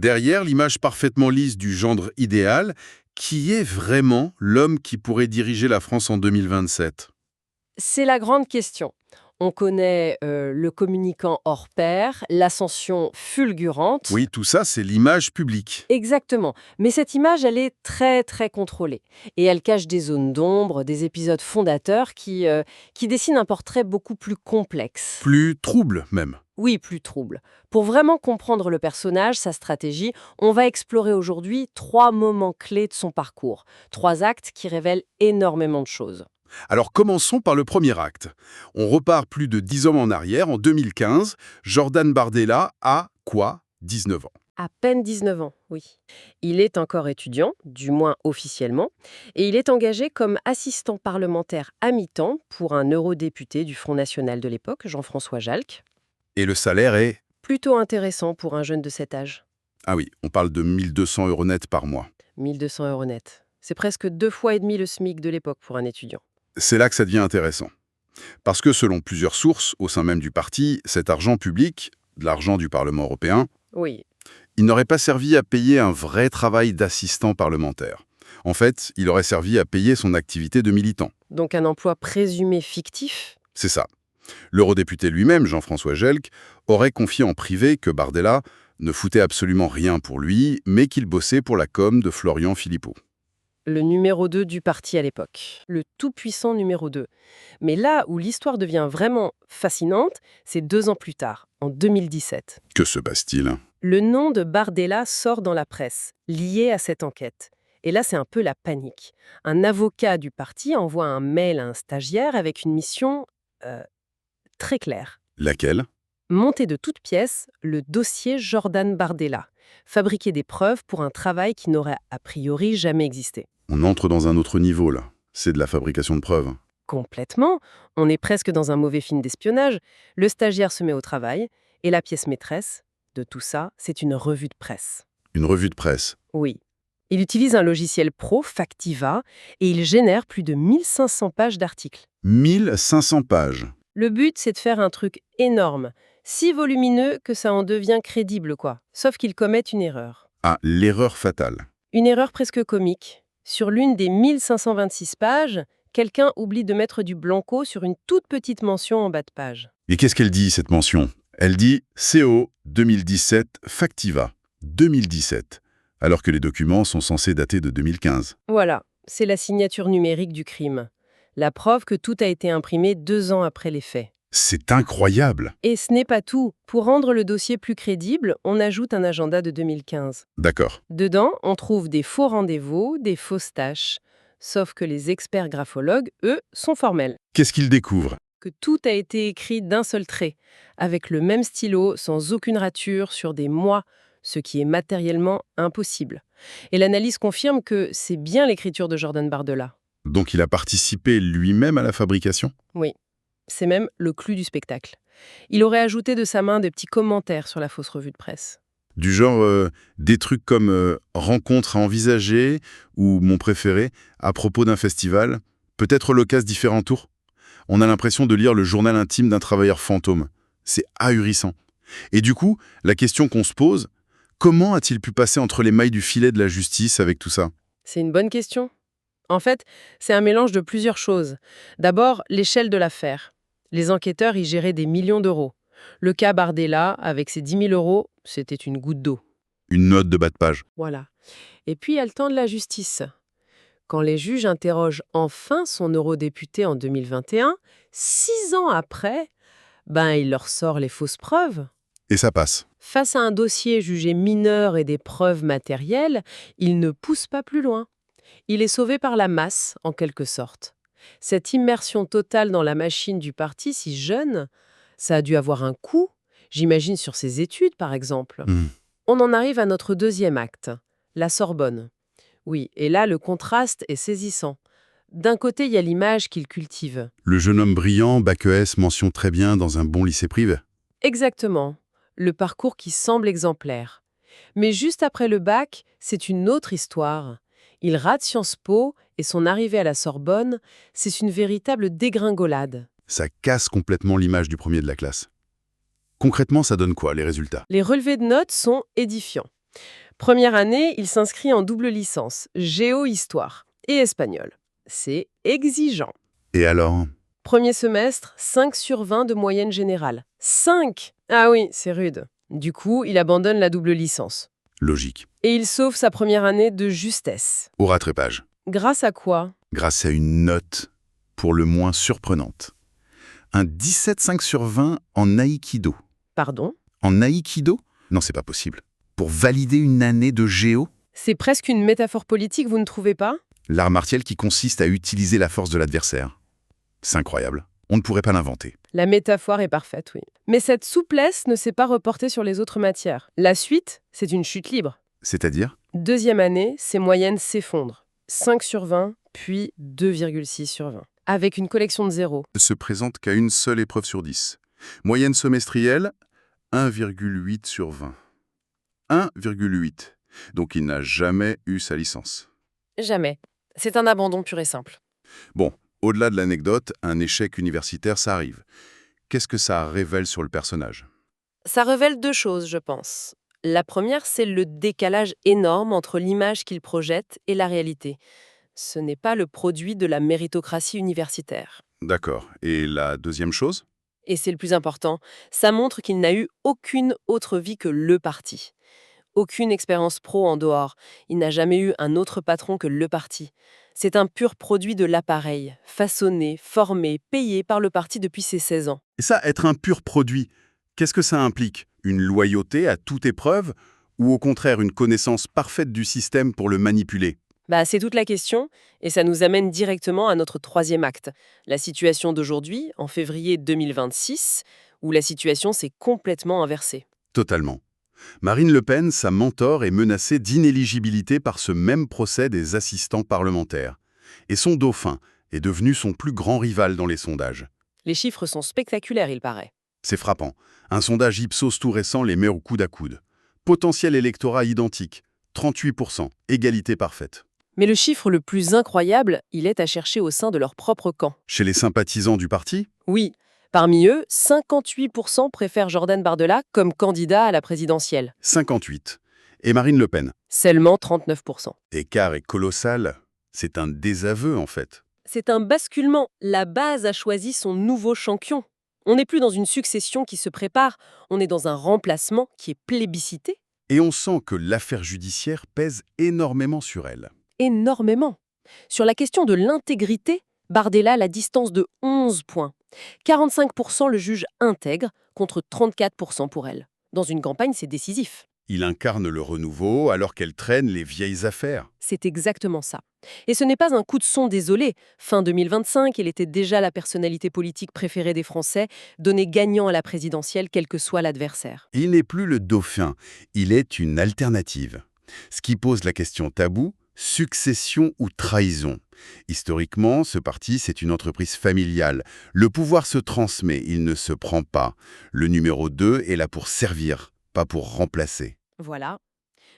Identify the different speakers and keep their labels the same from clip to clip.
Speaker 1: Derrière l'image parfaitement lisse du gendre idéal, qui est vraiment l'homme qui pourrait diriger la France en 2027?
Speaker 2: C'est la grande question. On connaît le communicant hors pair, l'ascension fulgurante.
Speaker 1: Oui, tout ça, c'est l'image publique.
Speaker 2: Exactement. Mais cette image, elle est très, très contrôlée. Et elle cache des zones d'ombre, des épisodes fondateurs qui dessinent un portrait beaucoup plus complexe.
Speaker 1: Plus trouble, même.
Speaker 2: Oui, plus trouble. Pour vraiment comprendre le personnage, sa stratégie, on va explorer aujourd'hui 3 moments clés de son parcours. 3 actes qui révèlent énormément de choses.
Speaker 1: Alors commençons par le premier acte. On repart plus de 10 ans en arrière, en 2015. Jordan Bardella a quoi? 19 ans.
Speaker 2: À peine 19 ans, oui. Il est encore étudiant, du moins officiellement, et il est engagé comme assistant parlementaire à mi-temps pour un eurodéputé du Front national de l'époque, Jean-François Jalc.
Speaker 1: Et le salaire est...
Speaker 2: Plutôt intéressant pour un jeune de cet âge.
Speaker 1: Ah oui, on parle de 1200 € net par mois.
Speaker 2: 1200 € net. C'est presque 2 fois et demi le SMIC de l'époque pour un étudiant.
Speaker 1: C'est là que ça devient intéressant. Parce que selon plusieurs sources, au sein même du parti, cet argent public, de l'argent du Parlement européen,
Speaker 2: Oui,
Speaker 1: il n'aurait pas servi à payer un vrai travail d'assistant parlementaire. En fait, il aurait servi à payer son activité de militant.
Speaker 2: donc un emploi présumé fictif.
Speaker 1: C'est ça. L'eurodéputé lui-même, Jean-François Jalc, aurait confié en privé que Bardella ne foutait absolument rien pour lui, mais qu'il bossait pour la com de Florian Philippot.
Speaker 2: Le numéro 2 du parti à l'époque. Le tout-puissant numéro 2. Mais là où l'histoire devient vraiment fascinante, c'est 2 ans plus tard, en 2017.
Speaker 1: Que se passe-t-il?
Speaker 2: Le nom de Bardella sort dans la presse, lié à cette enquête. Et là, c'est un peu la panique. Un avocat du parti envoie un mail à un stagiaire avec une mission euh, très claire.
Speaker 1: Laquelle?
Speaker 2: Monter de toutes pièces le dossier Jordan Bardella. Fabriquer des preuves pour un travail qui n'aurait a priori jamais existé.
Speaker 1: On entre dans un autre niveau, là. C'est de la fabrication de preuves.
Speaker 2: Complètement. On est presque dans un mauvais film d'espionnage. Le stagiaire se met au travail et la pièce maîtresse de tout ça, c'est une revue de presse.
Speaker 1: Une revue de presse.
Speaker 2: Oui. Il utilise un logiciel pro, Factiva, et il génère plus de 1500 pages d'articles.
Speaker 1: 1500 pages.
Speaker 2: Le but, c'est de faire un truc énorme, si volumineux que ça en devient crédible, quoi. Sauf qu'il commet une erreur.
Speaker 1: Ah, l'erreur fatale.
Speaker 2: Une erreur presque comique. Sur l'une des 1526 pages, quelqu'un oublie de mettre du blanco sur une toute petite mention en bas de page.
Speaker 1: Et qu'est-ce qu'elle dit, cette mention? Elle dit CO 2017 Factiva 2017, alors que les documents sont censés dater de 2015.
Speaker 2: Voilà, c'est la signature numérique du crime. La preuve que tout a été imprimé 2 ans après les faits.
Speaker 1: C'est incroyable.
Speaker 2: Et ce n'est pas tout. Pour rendre le dossier plus crédible, on ajoute un agenda de 2015.
Speaker 1: D'accord.
Speaker 2: Dedans, on trouve des faux rendez-vous, des fausses tâches. Sauf que les experts graphologues, eux, sont formels.
Speaker 1: Qu'est-ce qu'ils découvrent?
Speaker 2: Que tout a été écrit d'un seul trait, avec le même stylo, sans aucune rature, sur des mois, ce qui est matériellement impossible. Et l'analyse confirme que c'est bien l'écriture de Jordan Bardella.
Speaker 1: Donc il a participé lui-même à la fabrication?
Speaker 2: Oui, c'est même le clou du spectacle. Il aurait ajouté de sa main des petits commentaires sur la fausse revue de presse.
Speaker 1: Du genre des trucs comme rencontre à envisager ou mon préféré à propos d'un festival, peut-être l'occasion différents tours. On a l'impression de lire le journal intime d'un travailleur fantôme. C'est ahurissant. Et du coup, la question qu'on se pose, comment a-t-il pu passer entre les mailles du filet de la justice avec tout ça?
Speaker 2: C'est une bonne question. En fait, c'est un mélange de plusieurs choses. D'abord, l'échelle de l'affaire. Les enquêteurs y géraient des millions d'euros. Le cas Bardella, avec ses 10 000 €, c'était une goutte d'eau.
Speaker 1: Une note de bas de page.
Speaker 2: Voilà. Et puis, il y a le temps de la justice. Quand les juges interrogent enfin son eurodéputé en 2021, 6 ans après, il leur sort les fausses preuves.
Speaker 1: Et ça passe.
Speaker 2: Face à un dossier jugé mineur et des preuves matérielles, il ne pousse pas plus loin. Il est sauvé par la masse, en quelque sorte. Cette immersion totale dans la machine du parti si jeune, ça a dû avoir un coût, j'imagine sur ses études par exemple. On en arrive à notre deuxième acte, la Sorbonne. Oui, et là le contraste est saisissant. D'un côté, il y a l'image qu'il cultive.
Speaker 1: Le jeune homme brillant, bac ES, mention très bien dans un bon lycée privé.
Speaker 2: Exactement, le parcours qui semble exemplaire. Mais juste après le bac, c'est une autre histoire. Il rate Sciences Po et son arrivée à la Sorbonne, c'est une véritable dégringolade.
Speaker 1: Ça casse complètement l'image du premier de la classe. Concrètement, ça donne quoi, les résultats?
Speaker 2: Les relevés de notes sont édifiants. Première année, il s'inscrit en double licence, géo-histoire et espagnol. C'est exigeant.
Speaker 1: Et alors?
Speaker 2: Premier semestre, 5 sur 20 de moyenne générale. 5! Ah oui, c'est rude. Du coup, il abandonne la double licence.
Speaker 1: Logique.
Speaker 2: Et il sauve sa première année de justesse.
Speaker 1: Au rattrapage.
Speaker 2: Grâce à quoi?
Speaker 1: Grâce à une note, pour le moins surprenante. Un 17,5 sur 20 en Aïkido.
Speaker 2: Pardon?
Speaker 1: En Aïkido? Non, c'est pas possible. Pour valider une année de géo?
Speaker 2: C'est presque une métaphore politique, vous ne trouvez pas?
Speaker 1: L'art martial qui consiste à utiliser la force de l'adversaire. C'est incroyable. On ne pourrait pas l'inventer.
Speaker 2: La métaphore est parfaite, oui. Mais cette souplesse ne s'est pas reportée sur les autres matières. La suite, c'est une chute libre.
Speaker 1: C'est-à-dire?
Speaker 2: Deuxième année, ses moyennes s'effondrent. 5 sur 20, puis 2,6 sur 20. Avec une collection de zéro.
Speaker 1: Ne se présente qu'à une seule épreuve sur 10. Moyenne semestrielle, 1,8 sur 20. 1,8. Donc il n'a jamais eu sa licence.
Speaker 2: Jamais. C'est un abandon pur et simple.
Speaker 1: Bon, au-delà de l'anecdote, un échec universitaire, ça arrive. Qu'est-ce que ça révèle sur le personnage?
Speaker 2: Ça révèle deux choses, je pense. La première, c'est le décalage énorme entre l'image qu'il projette et la réalité. Ce n'est pas le produit de la méritocratie universitaire.
Speaker 1: D'accord. Et la deuxième chose?
Speaker 2: Et c'est le plus important, ça montre qu'il n'a eu aucune autre vie que le parti. Aucune expérience pro en dehors. Il n'a jamais eu un autre patron que le parti. C'est un pur produit de l'appareil, façonné, formé, payé par le parti depuis ses 16 ans.
Speaker 1: Et ça, être un pur produit, qu'est-ce que ça implique? Une loyauté à toute épreuve ou au contraire une connaissance parfaite du système pour le manipuler?
Speaker 2: C'est toute la question, et ça nous amène directement à notre troisième acte, la situation d'aujourd'hui, en février 2026, où la situation s'est complètement inversée.
Speaker 1: Totalement. Marine Le Pen, sa mentor, est menacée d'inéligibilité par ce même procès des assistants parlementaires. Et son dauphin est devenu son plus grand rival dans les sondages.
Speaker 2: Les chiffres sont spectaculaires, il paraît.
Speaker 1: C'est frappant. Un sondage Ipsos tout récent les met au coude à coude. Potentiel électorat identique, 38%, égalité parfaite.
Speaker 2: Mais le chiffre le plus incroyable, il est à chercher au sein de leur propre camp.
Speaker 1: Chez les sympathisants du parti?
Speaker 2: Oui, parmi eux, 58% préfèrent Jordan Bardella comme candidat à la présidentielle.
Speaker 1: 58. Et Marine Le Pen?
Speaker 2: Seulement 39%.
Speaker 1: Écart est colossal. C'est un désaveu, en fait.
Speaker 2: C'est un basculement. La base a choisi son nouveau champion. On n'est plus dans une succession qui se prépare, on est dans un remplacement qui est plébiscité.
Speaker 1: Et on sent que l'affaire judiciaire pèse énormément sur elle.
Speaker 2: Énormément. Sur la question de l'intégrité, Bardella la distance de 11 points. 45% le jugent intègre contre 34% pour elle. Dans une campagne, c'est décisif.
Speaker 1: Il incarne le renouveau alors qu'elle traîne les vieilles affaires.
Speaker 2: C'est exactement ça. Et ce n'est pas un coup de son désolé. Fin 2025, il était déjà la personnalité politique préférée des Français, donné gagnant à la présidentielle quel que soit l'adversaire.
Speaker 1: Il n'est plus le dauphin, il est une alternative. Ce qui pose la question taboue, succession ou trahison. Historiquement, ce parti, c'est une entreprise familiale. Le pouvoir se transmet, il ne se prend pas. Le numéro 2 est là pour servir, pas pour remplacer.
Speaker 2: Voilà.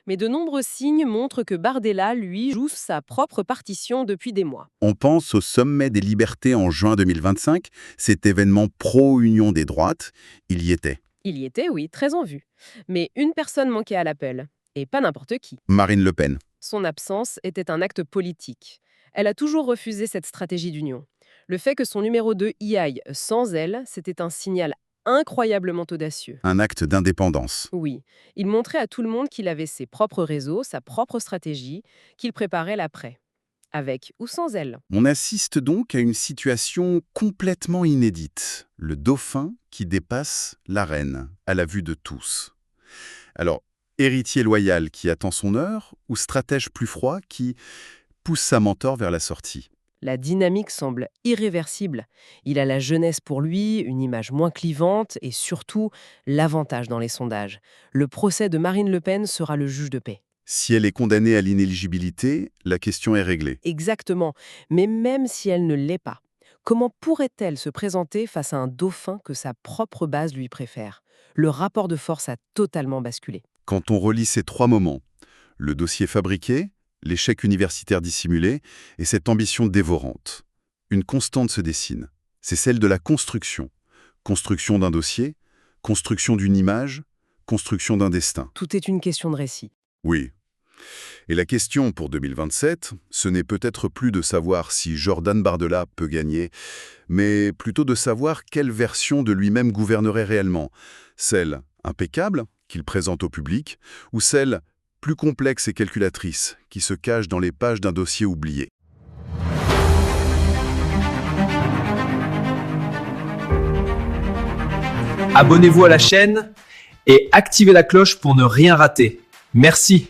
Speaker 2: Mais de nombreux signes montrent que Bardella, lui, joue sa propre partition depuis des mois.
Speaker 1: On pense au sommet des libertés en juin 2025, cet événement pro-union des droites, il y était.
Speaker 2: Il y était, oui, très en vue. Mais une personne manquait à l'appel. Et pas n'importe qui.
Speaker 1: Marine Le Pen.
Speaker 2: Son absence était un acte politique. Elle a toujours refusé cette stratégie d'union. Le fait que son numéro 2 y aille sans elle, c'était un signal incroyablement audacieux.
Speaker 1: Un acte d'indépendance.
Speaker 2: Oui, il montrait à tout le monde qu'il avait ses propres réseaux, sa propre stratégie, qu'il préparait l'après. Avec ou sans elle.
Speaker 1: On assiste donc à une situation complètement inédite. Le dauphin qui dépasse la reine, à la vue de tous. Alors, héritier loyal qui attend son heure ou stratège plus froid qui pousse sa mentor vers la sortie?
Speaker 2: La dynamique semble irréversible. Il a la jeunesse pour lui, une image moins clivante et surtout l'avantage dans les sondages. Le procès de Marine Le Pen sera le juge de paix.
Speaker 1: Si elle est condamnée à l'inéligibilité, la question est réglée.
Speaker 2: Exactement. Mais même si elle ne l'est pas, comment pourrait-elle se présenter face à un dauphin que sa propre base lui préfère? Le rapport de force a totalement basculé.
Speaker 1: Quand on relie ces trois moments, le dossier fabriqué, l'échec universitaire dissimulé et cette ambition dévorante, une constante se dessine. C'est celle de la construction. Construction d'un dossier, construction d'une image, construction d'un destin.
Speaker 2: Tout est une question de récit.
Speaker 1: Oui. Et la question pour 2027, ce n'est peut-être plus de savoir si Jordan Bardella peut gagner, mais plutôt de savoir quelle version de lui-même gouvernerait réellement. Celle impeccable, qu'il présente au public, ou celle plus complexe et calculatrice, qui se cache dans les pages d'un dossier oublié.
Speaker 3: Abonnez-vous à la chaîne et activez la cloche pour ne rien rater. Merci.